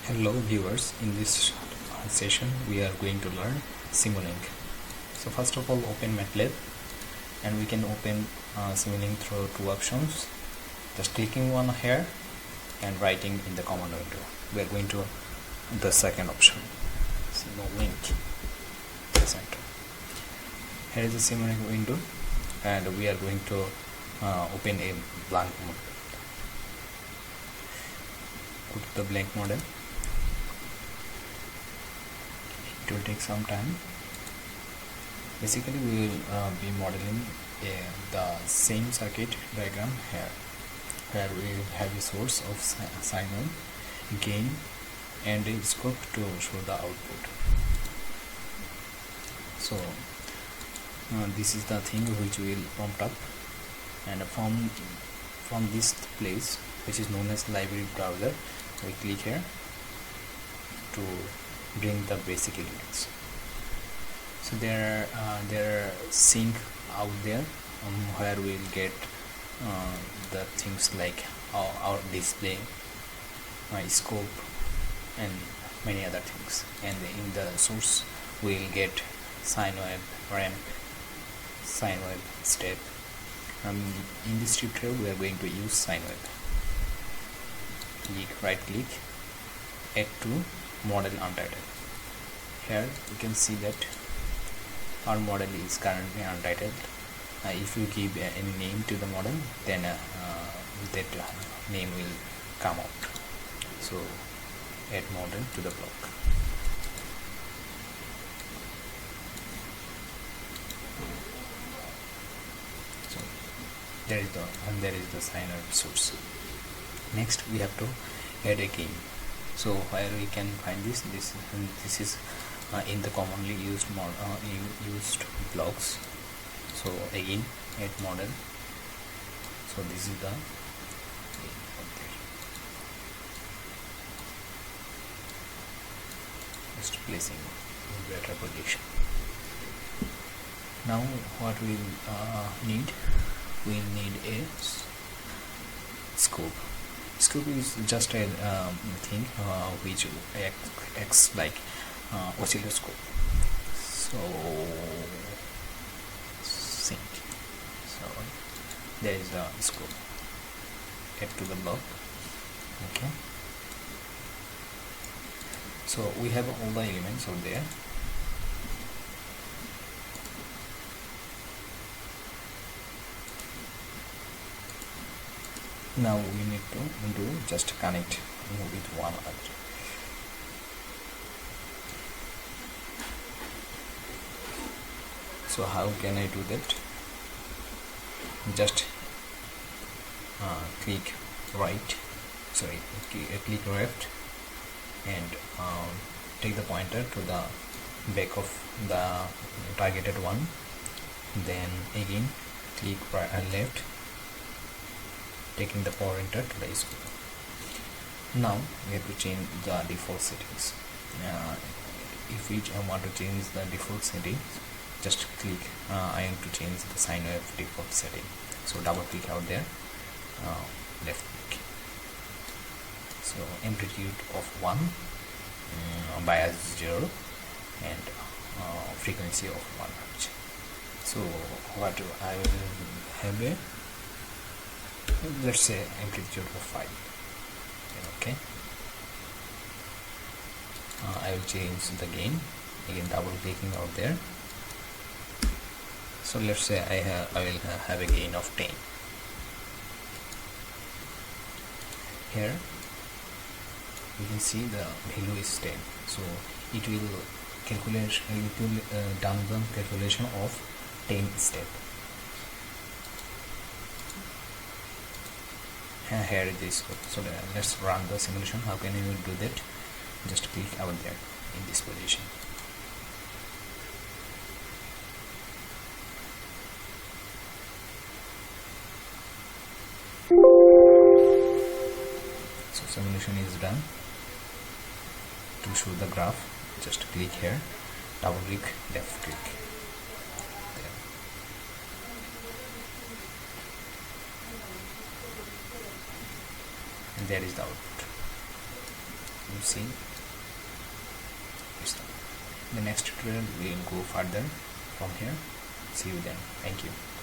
Hello viewers, in this session we are going to learn Simulink. So first of all, open Matlab, and we can open Simulink through two options. Just clicking one here and writing in the command window. We are going to the second option, Simulink. Press enter. Here is the Simulink window, and we are going to open a blank model. Go to the blank model. It will take some time. Basically we will be modeling the same circuit diagram here, where we will have a source of sine wave, gain and a scope to show the output. So this is the thing which will prompt up, and from this place, which is known as library browser, we click here to bring the basic elements. So there are sync out there where we will get the things like our display, scope and many other things, and in the source we will get sine wave, ramp, sine wave, step. In this tutorial we are going to use sine wave. Right click, add to model untitled. Here you can see that our model is currently untitled. If you give any name to the model, then that name will come out. So add model to the block. So there is the sine wave source. Next we have to add a gain. So where we can find this is in the commonly used blocks. So again, add model. So this is the just placing in better position. Now what we need, we'll need a scope. Scope is just a thing which acts like oscilloscope. So sync. So there is the scope. Add to the block. Okay. So we have all the elements out there. Now we need to do just connect with one another. So how can I do that? Just click left and take the pointer to the back of the targeted one. Then again click left, taking the pointer to the scope. Now we have to change the default settings. If we want to change the default settings, just click I want to change the sine wave default setting. So double click out there, left click. So amplitude of 1, bias 0 and frequency of 1 Hz. So what I will have a, let's say amplitude of 5. Okay. I will change the gain, again double clicking out there. So let's say I will have a gain of 10. Here you can see the value is 10. So it will calculate, done the calculation of 10 step. Here it is. So let's run the simulation. How can you do that? Just click out there in this position. So simulation is done. To show the graph, just click here, double click, left click. There. And there is the output. see the next tutorial. We will go further from here. See you then. Thank you.